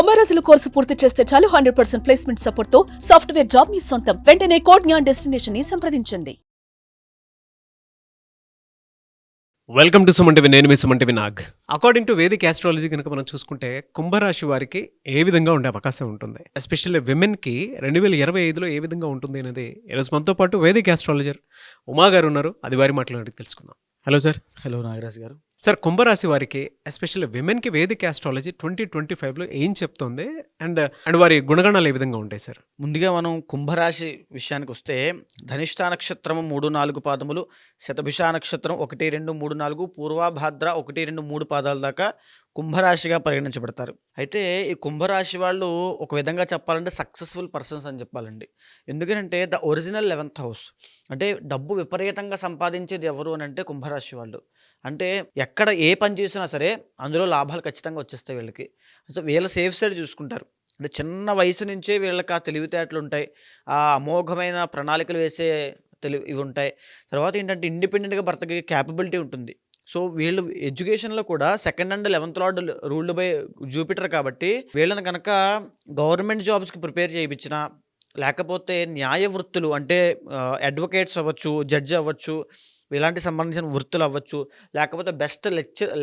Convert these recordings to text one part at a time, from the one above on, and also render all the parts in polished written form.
కుంభరాశుల course పూర్తి చేస్తే చాలు 100% ప్లేస్మెంట్ సపోర్ట్ తో సాఫ్ట్వేర్ జాబ్ మీ సొంతం. వెంటనే కోడ్ జ్ఞాన్ డెస్టినేషన్ ని సంప్రదించండి. Welcome to Suman TV. నేను మీ Suman TV Nag. According to Vedic astrology కనుక మనం చూసుకుంటే కుంభరాశి వారికి ఏ విధంగా ఉండే అవకాశం ఉంటుంది, ఎస్పెషల్లీ విమెన్కి 2025లో ఏ విధంగా ఉంటుంది అనేది ఈరోజు మనతో పాటు వేదిక్ ఆస్ట్రాలజర్ ఉమా గారు ఉన్నారు. అది వారి మాట్లాడి తెలుసుకుందాం. Hello sir. హలో నాగరాజ్ గారు. సార్, కుంభరాశి వారికి ఎస్పెషల్లీ విమెన్కి వేదిక్ ఆస్ట్రాలజీ 2025లో ఏం చెప్తుంది అండ్ వారి గుణగణాలు ఏ విధంగా ఉంటాయి సార్? ముందుగా మనం కుంభరాశి విషయానికి వస్తే ధనిష్ఠా నక్షత్రం 3-4 పాదములు, శతభిష నక్షత్రం 1-2-3-4, పూర్వభాద్ర 1-2-3 పాదాల దాకా కుంభరాశిగా పరిగణించబడతారు. అయితే ఈ కుంభరాశి వాళ్ళు ఒక విధంగా చెప్పాలంటే సక్సెస్ఫుల్ పర్సన్స్ అని చెప్పాలండి. ఎందుకంటే ద ఒరిజినల్ 11th హౌస్, అంటే డబ్బు విపరీతంగా సంపాదించేది ఎవరు అని అంటే కుంభరాశి వాళ్ళు. అంటే ఎక్కడ ఏ పని చేసినా సరే అందులో లాభాలు ఖచ్చితంగా వచ్చేస్తాయి వీళ్ళకి. సో వీళ్ళ సేఫ్ సైడ్ చూసుకుంటారు. అంటే చిన్న వయసు నుంచే వీళ్ళకి ఆ తెలివితేటలు ఉంటాయి, ఆ అమోఘమైన ప్రణాళికలు వేసే ఇవి ఉంటాయి. తర్వాత ఏంటంటే ఇండిపెండెంట్గా బ్రతకే క్యాపబిలిటీ ఉంటుంది. సో వీళ్ళు ఎడ్యుకేషన్లో కూడా 2nd and 11th lord ruled by Jupiter కాబట్టి వీళ్ళని కనుక గవర్నమెంట్ జాబ్స్కి ప్రిపేర్ చేయించిన, లేకపోతే న్యాయ వృత్తులు అంటే అడ్వకేట్స్ అవ్వచ్చు, జడ్జి అవ్వచ్చు, ఇలాంటి సంబంధించిన వృత్తులు అవ్వచ్చు, లేకపోతే బెస్ట్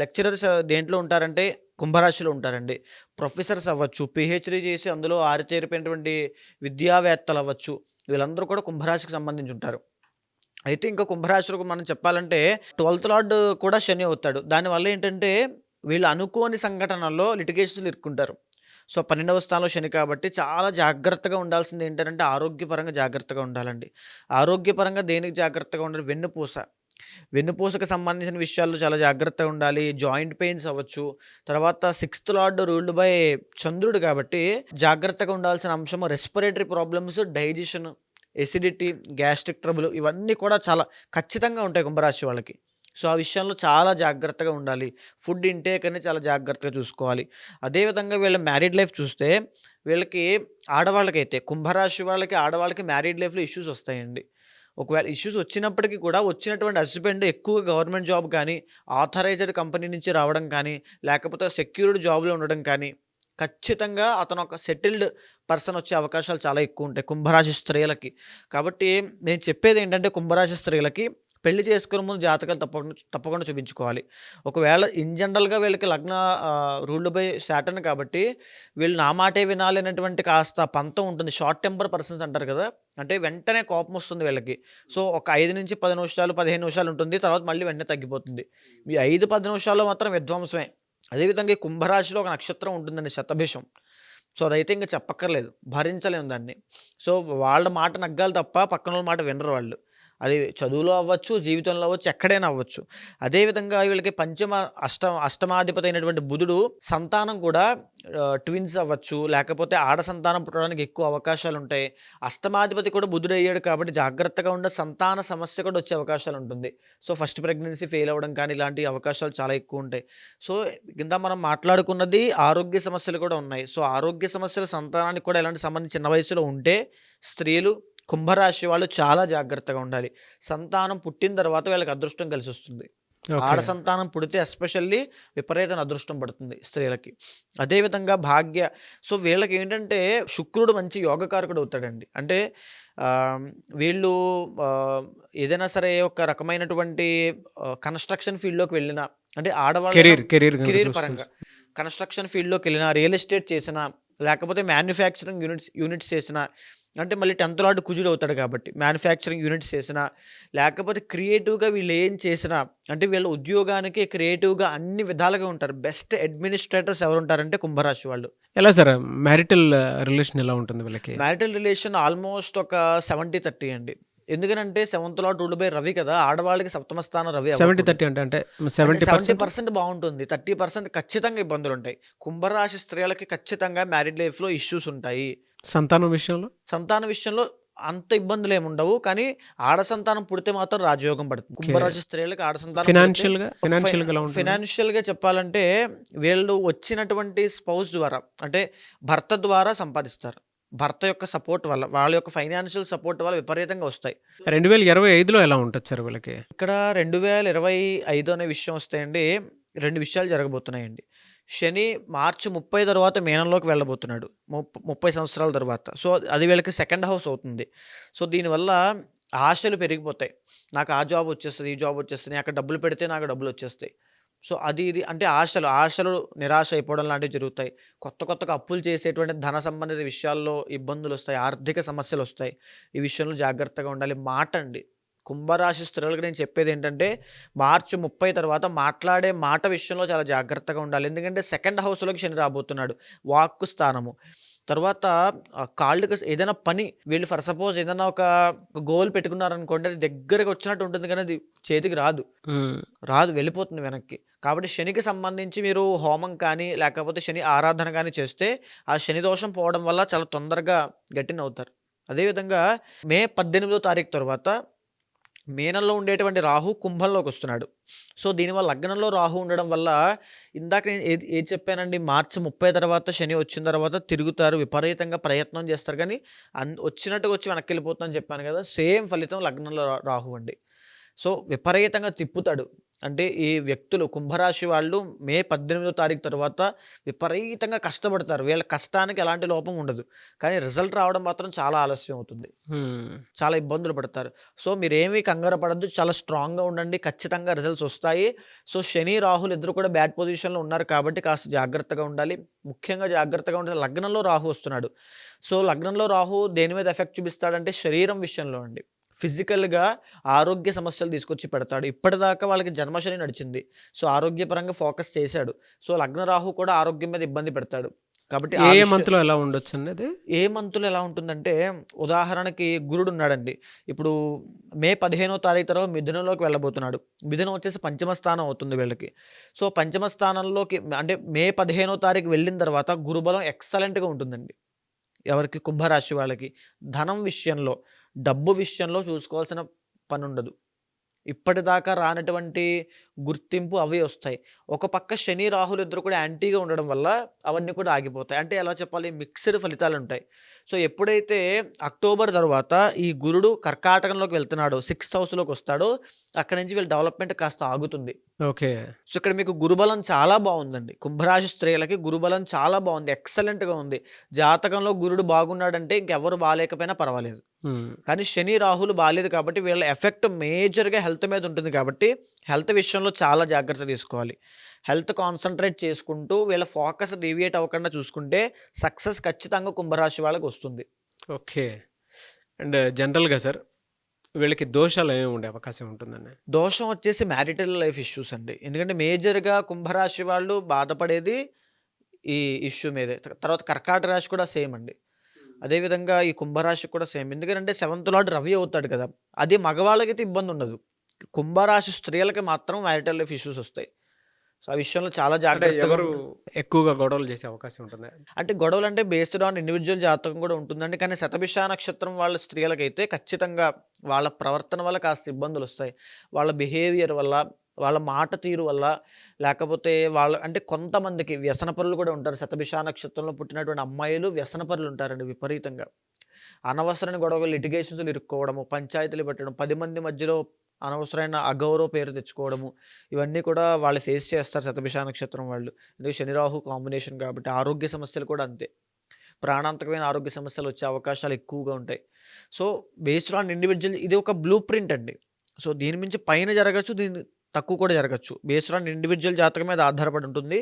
లెక్చరర్స్ దేంట్లో ఉంటారంటే కుంభరాశిలో ఉంటారండి. ప్రొఫెసర్స్ అవ్వచ్చు, పిహెచ్డీ చేసి అందులో ఆరితేరిపోయినటువంటి విద్యావేత్తలు అవ్వచ్చు, వీళ్ళందరూ కూడా కుంభరాశికి సంబంధించి ఉంటారు. అయితే ఇంకా కుంభరాశిలో మనం చెప్పాలంటే 12th లార్డ్ కూడా శని అవుతాడు. దానివల్ల ఏంటంటే వీళ్ళు అనుకోని సంఘటనల్లో లిటిగేషన్లు ఇరుక్కుంటారు. సో 12వ స్థానంలో శని కాబట్టి చాలా జాగ్రత్తగా ఉండాల్సింది ఏంటంటే ఆరోగ్యపరంగా జాగ్రత్తగా ఉండాలండి. ఆరోగ్యపరంగా దేనికి జాగ్రత్తగా ఉండాలి? వెన్నుపూసకు సంబంధించిన విషయాల్లో చాలా జాగ్రత్తగా ఉండాలి. జాయింట్ పెయిన్స్ అవ్వచ్చు. తర్వాత 6th లార్డ్ రూల్డ్ బై చంద్రుడు కాబట్టి జాగ్రత్తగా ఉండాల్సిన అంశము respiratory problems, digestion, acidity, gastric trouble, ఇవన్నీ కూడా చాలా ఖచ్చితంగా ఉంటాయి కుంభరాశి వాళ్ళకి. సో ఆ విషయంలో చాలా జాగ్రత్తగా ఉండాలి. ఫుడ్ ఇంటేక్ అనేది చాలా జాగ్రత్తగా చూసుకోవాలి. అదేవిధంగా వీళ్ళ మ్యారీడ్ లైఫ్ చూస్తే వీళ్ళకి ఆడవాళ్ళకైతే కుంభరాశి వాళ్ళకి ఆడవాళ్ళకి మ్యారీడ్ లైఫ్లో ఇష్యూస్ వస్తాయండి. ఒకవేళ ఇష్యూస్ వచ్చినప్పటికీ కూడా వచ్చినటువంటి హస్బెండ్ ఎక్కువ గవర్నమెంట్ జాబ్ కానీ, ఆథరైజ్డ్ కంపెనీ నుంచి రావడం కానీ, లేకపోతే సెక్యూర్డ్ జాబ్లో ఉండడం కానీ, ఖచ్చితంగా అతను ఒక సెటిల్డ్ పర్సన్ వచ్చే అవకాశాలు చాలా ఎక్కువ ఉంటాయి కుంభరాశి స్త్రీలకి. కాబట్టి నేను చెప్పేది ఏంటంటే కుంభరాశి స్త్రీలకి పెళ్లి చేసుకునే ముందు జాతకాలు తప్పకుండా చూపించుకోవాలి. ఒకవేళ ఇన్ జనరల్గా వీళ్ళకి లగ్న రూల్డ్ బై సాటర్న్ కాబట్టి వీళ్ళు నా మాటే వినాలి అనేటువంటి కాస్త పంతం ఉంటుంది. షార్ట్ టెంపర్ పర్సన్స్ అంటారు కదా, అంటే వెంటనే కోపం వస్తుంది వీళ్ళకి. సో ఒక 5 నుంచి 10 నిమిషాలు 15 నిమిషాలు ఉంటుంది, తర్వాత మళ్ళీ వెంటనే తగ్గిపోతుంది. ఈ 5-10 నిమిషాల్లో మాత్రం విధ్వంసమే. అదేవిధంగా ఈ కుంభరాశిలో ఒక నక్షత్రం ఉంటుందండి, శతభిషం. సో అదైతే ఇంకా చెప్పక్కర్లేదు, భరించలేము దాన్ని. సో వాళ్ళ మాట నగ్గాలి తప్ప పక్కన వాళ్ళ మాట వినరు వాళ్ళు. అది చదువులో అవ్వచ్చు, జీవితంలో అవ్వచ్చు, ఎక్కడైనా అవ్వచ్చు. అదేవిధంగా వీళ్ళకి అష్టమాధిపతి అయినటువంటి బుధుడు సంతానం కూడా ట్విన్స్ అవ్వచ్చు, లేకపోతే ఆడ సంతానం పుట్టడానికి ఎక్కువ అవకాశాలు ఉంటాయి. అష్టమాధిపతి కూడా బుధుడు అయ్యాడు కాబట్టి జాగ్రత్తగా ఉండే సంతాన సమస్య కూడా వచ్చే అవకాశాలు ఉంటుంది. సో ఫస్ట్ ప్రెగ్నెన్సీ ఫెయిల్ అవ్వడం కానీ ఇలాంటి అవకాశాలు చాలా ఎక్కువ ఉంటాయి. సో కింద మనం మాట్లాడుకున్నది ఆరోగ్య సమస్యలు కూడా ఉన్నాయి. సో ఆరోగ్య సమస్యలు సంతానానికి కూడా ఎలాంటి సంబంధించి చిన్న వయసులో ఉంటే స్త్రీలు కుంభరాశి వాళ్ళు చాలా జాగ్రత్తగా ఉండాలి. సంతానం పుట్టిన తర్వాత వీళ్ళకి అదృష్టం కలిసి వస్తుంది. ఆడ సంతానం పుడితే ఎస్పెషల్లీ విపరీతమైన అదృష్టం పడుతుంది స్త్రీలకి. అదేవిధంగా భాగ్య. సో వీళ్ళకి ఏంటంటే శుక్రుడు మంచి యోగకారకుడు అవుతాడండి. అంటే వీళ్ళు ఏదైనా సరే ఒక రకమైనటువంటి కన్స్ట్రక్షన్ ఫీల్డ్లోకి వెళ్ళినా, అంటే ఆడవాళ్ళ కెరీర్ పరంగా కన్స్ట్రక్షన్ ఫీల్డ్లోకి వెళ్ళినా, రియల్ ఎస్టేట్ చేసినా, లేకపోతే మ్యానుఫ్యాక్చరింగ్ యూనిట్స్ చేసినా, అంటే మళ్ళీ 10th లార్డ్ కుజుడు అవుతాడు కాబట్టి మ్యానుఫ్యాక్చరింగ్ యూనిట్స్ చేసినా, లేకపోతే క్రియేటివ్గా వీళ్ళు ఏం చేసినా, అంటే వీళ్ళ ఉద్యోగానికి క్రియేటివ్గా అన్ని విధాలుగా ఉంటారు. బెస్ట్ అడ్మినిస్ట్రేటర్స్ ఎవరు ఉంటారంటే కుంభరాశి వాళ్ళు. ఎలా సార్ మ్యారిటల్ రిలేషన్ ఎలా ఉంటుంది వీళ్ళకి? మ్యారిటల్ రిలేషన్ ఆల్మోస్ట్ ఒక 70-30 అండి. ఎందుకంటే 7th lord ruled by Ravi కదా, ఆడవాళ్ళకి 7వ స్థానం రవి. 70-30 అంటే 70% బాగుంటుంది, 30% ఖచ్చితంగా ఇబ్బందులు ఉంటాయి. కుంభరాశి స్త్రీలకి ఖచ్చితంగా మ్యారీడ్ లైఫ్లో ఇష్యూస్ ఉంటాయి. సంతాన విషయంలో అంత ఇబ్బందులు ఏముండవు, కానీ ఆడ సంతానం పుడితే మాత్రం రాజయోగం పడుతుంది. కుంభరాశి స్త్రీలకు ఆడ సంతానం ఫైనాన్షియల్గా చెప్పాలంటే వీళ్ళు వచ్చినటువంటి స్పౌస్ ద్వారా, అంటే భర్త ద్వారా సంపాదిస్తారు. భర్త యొక్క సపోర్ట్ వల్ల, వాళ్ళ యొక్క ఫైనాన్షియల్ సపోర్ట్ వల్ల విపరీతంగా వస్తాయి. 2025లో ఎలా ఉంటుంది సార్ వీళ్ళకి? ఇక్కడ 2025 అనే విషయం వస్తాయండి, 2 విషయాలు జరగబోతున్నాయండి. శని మార్చి 30 తర్వాత మీనంలోకి వెళ్ళబోతున్నాడు. 30 సంవత్సరాల తర్వాత. సో, అది వీళ్ళకి సెకండ్ హౌస్ అవుతుంది. సో, దీనివల్ల ఆశలు పెరిగిపోతాయి. నాకు ఆ జాబ్ వచ్చేస్తది, ఈ జాబ్ వచ్చేస్తది. అక్కడ డబ్బులు పెడితే నాకు డబ్బులొచ్చేస్తాయి. సో, అది ఇది అంటే ఆశలు నిరాశ అయిపోవడం లాంటివి జరుగుతాయి. కొత్తగా అప్పులు చేసేటువంటి ధన సంబంధిత విషయాల్లో ఇబ్బందులొస్తాయి. ఆర్థిక సమస్యలొస్తాయి. ఈ విషయంలో జాగ్రత్తగా ఉండాలి. మాట అండి. కుంభరాశి స్త్రీలకు నేను చెప్పేదేంటంటే, మార్చి 30 తర్వాత మాట్లాడే మాట విషయంలో చాలా జాగ్రత్తగా ఉండాలి. ఎందుకంటే సెకండ్ హౌస్‌లోకి శని రాబోతున్నాడు. వాక్కు స్థానము. తర్వాత కాళ్ళకి ఏదైనా పని వీళ్ళు ఫర్ సపోజ్ ఏదైనా ఒక గోల్ పెట్టుకున్నారనుకోండి, అది దగ్గరకి వచ్చినట్టు ఉంటుంది కానీ అది చేతికి రాదు. రాదు, వెళ్ళిపోతుంది వెనక్కి. కాబట్టి శనికి సంబంధించి మీరు హోమం కానీ, లేకపోతే శని ఆరాధన కానీ చేస్తే, ఆ శని దోషం పోవడం వల్ల చాలా తొందరగా గట్టినవుతారు. అదేవిధంగా మే 18వ తారీఖు తర్వాత మీనంలో ఉండేటువంటి రాహు కుంభంలోకి వస్తున్నాడు. సో, దీనివల్ల లగ్నంలో రాహు ఉండడం వల్ల ఇందాక నేను ఏది చెప్పానండి, మార్చి 30 తర్వాత శని వచ్చిన తర్వాత తిరుగుతారు, విపరీతంగా ప్రయత్నం చేస్తారు కానీ వచ్చినట్టుగా వచ్చి వెనక్కి వెళ్ళిపోతుందని చెప్పాను కదా, సేమ్ ఫలితం లగ్నంలో రాహు అండి. సో, విపరీతంగా తిప్పుతాడు. అంటే ఈ వ్యక్తులు కుంభరాశి వాళ్ళు మే 18వ తారీఖు తర్వాత విపరీతంగా కష్టపడతారు. వీళ్ళ కష్టానికి ఎలాంటి లోపం ఉండదు. కానీ రిజల్ట్ రావడం మాత్రం చాలా ఆలస్యం అవుతుంది. చాలా ఇబ్బందులు పడతారు. సో, మీరేమీ కంగారు పడద్దు. చాలా స్ట్రాంగ్‌గా ఉండండి. ఖచ్చితంగా రిజల్ట్స్ వస్తాయి. సో, శని, రాహులు ఇద్దరు కూడా బ్యాడ్ పొజిషన్‌లో ఉన్నారు కాబట్టి కాస్త జాగ్రత్తగా ఉండాలి. ముఖ్యంగా జాగ్రత్తగా ఉంటే లగ్నంలో రాహు వస్తున్నాడు. సో, లగ్నంలో రాహు దేని మీద ఎఫెక్ట్ చూపిస్తాడంటే శరీరం విషయంలో అండి. ఫిజికల్‌గా ఆరోగ్య సమస్యలు తీసుకొచ్చి పెడతాడు. ఇప్పటిదాకా వాళ్ళకి జన్మశని నడిచింది. సో, ఆరోగ్యపరంగా ఫోకస్ చేశాడు. సో, లగ్న రాహు కూడా ఆరోగ్యం మీద ఇబ్బంది పెడతాడు. కాబట్టి ఏ మంత్లో ఎలా ఉండొచ్చండి అది? ఏ మంత్లో ఎలా ఉంటుందంటే, ఉదాహరణకి గురుడు ఉన్నాడండి. ఇప్పుడు మే 15వ తారీఖు తర్వాత మిథునంలోకి వెళ్ళబోతున్నాడు. మిథునం వచ్చేసి పంచమ స్థానం అవుతుంది వీళ్ళకి. సో, పంచమ స్థానంలోకి అంటే మే 15వ తారీఖు వెళ్ళిన తర్వాత గురుబలం ఎక్సలెంట్‌గా ఉంటుందండి. ఎవరికి? కుంభరాశి వాళ్ళకి. ధనం విషయంలో, డబ్బు విషయంలో చూసుకోవాల్సిన పనుండదు. ఇప్పటిదాకా రానటువంటి గుర్తింపు అవి వస్తాయి. ఒక పక్క శని, రాహులు ఇద్దరు కూడా యాంటీగా ఉండడం వల్ల అవన్నీ కూడా ఆగిపోతాయి. అంటే ఎలా చెప్పాలి, మిక్స్డ్ ఫలితాలుంటాయి. సో, ఎప్పుడైతే అక్టోబర్ తర్వాత ఈ గురుడు కర్కాటకంలోకి వెళ్తున్నాడో, 6th హౌస్‌లోకి వస్తాడో, అక్కడి నుంచి వీళ్ళ డెవలప్‌మెంట్ కాస్త ఆగుతుంది. ఓకే. సో, ఇక్కడ మీకు గురుబలం చాలా బాగుందండి. కుంభరాశి స్త్రీలకి గురుబలం చాలా బాగుంది. ఎక్సలెంట్‌గా ఉంది. జాతకంలో గురుడు బాగున్నాడంటే ఇంకెవరు బాలేకపోయినా పర్వాలేదు. కానీ శని, రాహులు బాలేదు కాబట్టి వీళ్ళ ఎఫెక్ట్ మేజర్‌గా హెల్త్ మీద ఉంటుంది కాబట్టి హెల్త్ విషయంలో చాలా జాగ్రత్త తీసుకోవాలి. హెల్త్ కాన్సంట్రేట్ చేసుకుంటూ వీళ్ళ ఫోకస్ డీవియేట్ అవ్వకుండా చూసుకుంటే సక్సెస్ ఖచ్చితంగా కుంభరాశి వాళ్ళకి వస్తుంది. ఓకే. అండ్ జనరల్‌గా సార్ వీళ్ళకి దోషాలు ఏమి ఉండే అవకాశం ఉంటుందండి? దోషం వచ్చేసి మ్యారిటల్ లైఫ్ ఇష్యూస్ అండి. ఎందుకంటే మేజర్‌గా కుంభరాశి వాళ్ళు బాధపడేది ఈ ఇష్యూ మీదే. తర్వాత కర్కాటక రాశి కూడా సేమ్ అండి. అదేవిధంగా ఈ కుంభరాశి కూడా సేమ్. ఎందుకంటే 7th లార్డ్ రవి అవుతాడు కదా! అది మగవాళ్ళకైతే ఇబ్బంది ఉండదు. కుంభరాశి స్త్రీలకి మాత్రం మ్యారిటల్ లైఫ్ ఇష్యూస్ వస్తాయి. సో, ఆ విషయంలో చాలా అంటే జాగ్రత్తగా ఎవరు ఎక్కువగా గొడవలు చేసే అవకాశం ఉంటుందా? అంటే గొడవలంటే బేస్డ్ ఆన్ ఇండివిడ్యువల్ జాతకం కూడా ఉంటుందండి. కానీ శతభిష నక్షత్రం వాళ్ళ స్త్రీలకైతే ఖచ్చితంగా వాళ్ళ ప్రవర్తన వల్ల కాస్త ఇబ్బందులొస్తాయి. వాళ్ళ బిహేవియర్ వల్ల, వాళ్ళ మాట తీరు వల్ల, లేకపోతే అంటే కొంతమందికి వ్యసనపరులు కూడా ఉంటారు. శతభిష నక్షత్రంలో పుట్టినటువంటి అమ్మాయిలు వ్యసనపరులు ఉంటారండి విపరీతంగా. అనవసరమైన గొడవలు, లిటిగేషన్స్‌లో ఇరుక్కోవడము, పంచాయతీలు పెట్టడం, 10 మంది మధ్యలో అనవసరమైన అగౌరవ పేరు తెచ్చుకోవడము, ఇవన్నీ కూడా వాళ్ళు ఫేస్ చేస్తారు శతభిష నక్షత్రం వాళ్ళు. ఎందుకంటే శని, రాహు కాంబినేషన్ కాబట్టి. ఆరోగ్య సమస్యలు కూడా అంతే. ప్రాణాంతకమైన ఆరోగ్య సమస్యలు వచ్చే అవకాశాలు ఎక్కువగా ఉంటాయి. సో, బేస్డ్ ఆన్ ఇండివిడ్యువల్ ఇది ఒక బ్లూ ప్రింట్ అండి. సో, దీని మించి పైన జరగచ్చు, దీని తక్కువ కూడా జరగచ్చు. బేస్డ్ ఆన్ ఇండివిడ్యువల్ జాతకం మీద ఆధారపడి ఉంటుంది.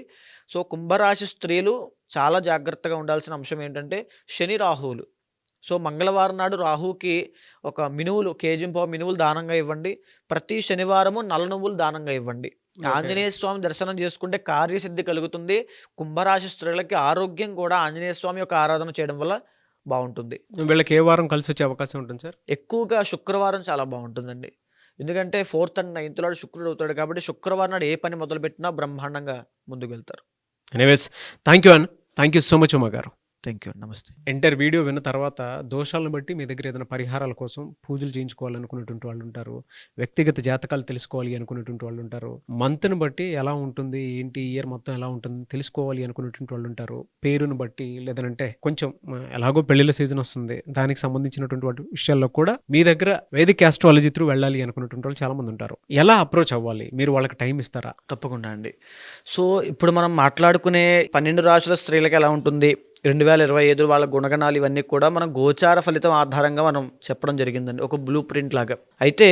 సో, కుంభరాశి స్త్రీలు చాలా జాగ్రత్తగా ఉండాల్సిన అంశం ఏంటంటే శని, రాహువులు. సో, మంగళవారం నాడు రాహుకి ఒక మినువులు, కేజింపావు మినువులు దానంగా ఇవ్వండి. ప్రతి శనివారము నల్ల నువ్వులు దానంగా ఇవ్వండి. ఆంజనేయ స్వామి దర్శనం చేసుకుంటే కార్యసిద్ధి కలుగుతుంది. కుంభరాశి స్త్రీలకి ఆరోగ్యం కూడా ఆంజనేయ స్వామి యొక్క ఆరాధన చేయడం వల్ల బాగుంటుంది. వీళ్ళకి ఏ వారం కలిసి వచ్చే అవకాశం ఉంటుంది సార్? ఎక్కువగా శుక్రవారం చాలా బాగుంటుందండి. ఎందుకంటే 4th అండ్ 9th లార్డ్ శుక్రుడు అవుతాడు కాబట్టి శుక్రవారం నాడు ఏ పని మొదలుపెట్టినా బ్రహ్మాండంగా ముందుకు వెళ్తారు. Anyways thank you so much Uma గారు. థ్యాంక్ యూ, నమస్తే. ఎంటర్ వీడియో విన్న తర్వాత దోషాలను బట్టి మీ దగ్గర ఏదైనా పరిహారాల కోసం పూజలు చేయించుకోవాలనుకునేటువంటి వాళ్ళు ఉంటారు, వ్యక్తిగత జాతకాలు తెలుసుకోవాలి అనుకునేటువంటి వాళ్ళు ఉంటారు, మంత్ని బట్టి ఎలా ఉంటుంది ఏంటి ఇయర్ మొత్తం ఎలా ఉంటుంది తెలుసుకోవాలి అనుకునేటువంటి వాళ్ళు ఉంటారు, పేరును బట్టి లేదంటే కొంచెం ఎలాగో పెళ్లిళ్ళ సీజన్ వస్తుంది దానికి సంబంధించినటువంటి వాటి విషయాల్లో కూడా మీ దగ్గర వేదిక్ ఆస్ట్రాలజీ త్రూ వెళ్ళాలి అనుకునేటువంటి వాళ్ళు చాలా మంది ఉంటారు. ఎలా అప్రోచ్ అవ్వాలి, మీరు వాళ్ళకి టైం ఇస్తారా? తప్పకుండా అండి. సో ఇప్పుడు మనం మాట్లాడుకునే 12 రాశుల స్త్రీలకు ఎలా ఉంటుంది, 2025 వాళ్ళ గుణగణాలు ఇవన్నీ కూడా మనం గోచార ఫలితం ఆధారంగా మనం చెప్పడం జరిగిందండి, ఒక బ్లూ ప్రింట్ లాగా. అయితే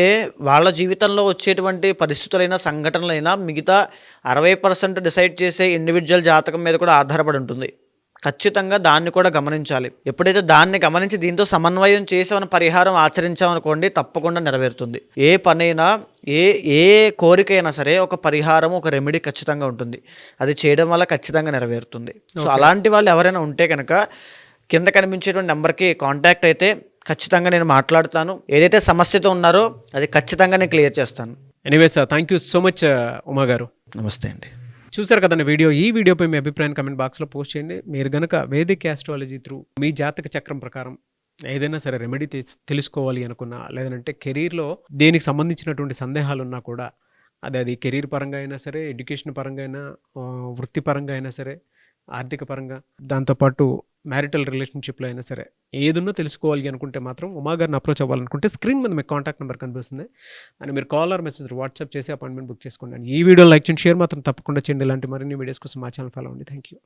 వాళ్ళ జీవితంలో వచ్చేటువంటి పరిస్థితులైనా సంఘటనలైనా మిగతా 60% డిసైడ్ చేసే ఇండివిజువల్ జాతకం మీద కూడా ఆధారపడి ఉంటుంది. ఖచ్చితంగా దాన్ని కూడా గమనించాలి. ఎప్పుడైతే దాన్ని గమనించి దీంతో సమన్వయం చేసి మనం పరిహారం ఆచరించామనుకోండి, తప్పకుండా నెరవేరుతుంది. ఏ పనైనా ఏ కోరికైనా సరే ఒక పరిహారం, ఒక రెమెడీ ఖచ్చితంగా ఉంటుంది. అది చేయడం వల్ల ఖచ్చితంగా నెరవేరుతుంది. సో అలాంటి వాళ్ళు ఎవరైనా ఉంటే కనుక కింద కనిపించేటువంటి నెంబర్కి కాంటాక్ట్ అయితే ఖచ్చితంగా నేను మాట్లాడుతాను. ఏదైతే సమస్యతో ఉన్నారో అది ఖచ్చితంగా నేను క్లియర్ చేస్తాను. Anyways thank you so much Uma గారు. నమస్తే అండి. చూసారు కదండి వీడియో. ఈ వీడియోపై మీ అభిప్రాయాన్ని కమెంట్ బాక్స్లో పోస్ట్ చేయండి. మీరు కనుక వేదిక్ ఆస్ట్రాలజీ త్రూ మీ జాతక చక్రం ప్రకారం ఏదైనా సరే రెమెడీ తెలుసుకోవాలి అనుకున్నా, లేదంటే కెరీర్లో దేనికి సంబంధించినటువంటి సందేహాలు ఉన్నా కూడా, అది కెరీర్ పరంగా అయినా సరే, ఎడ్యుకేషన్ పరంగా అయినా, వృత్తిపరంగా అయినా సరే, ఆర్థిక పరంగా, దాంతోపాటు మ్యారిటల్ రిలేషన్షిప్లో అయినా సరే ఏదున్నా తెలుసుకోవాలి అనుకుంటే మాత్రం ఉమా గారిని అప్రోచ్ అవ్వాలనుకుంటే స్క్రీన్ మీద మీకు కాంటాక్ట్ నెంబర్ కనిపిస్తుంది అని మీరు కాల్ ఆర్ మెసేజ్ వాట్సాప్ చేసి అపాయింట్మెంట్ బుక్ చేసుకోండి. ఈ వీడియో లైక్ చేయండి, షేర్ మాత్రం తప్పకుండా చేయండి. ఇలాంటి మరిన్ని వీడియోస్ కోసం మా ఛానల్ ఫాలో అవ్వండి. Thank you.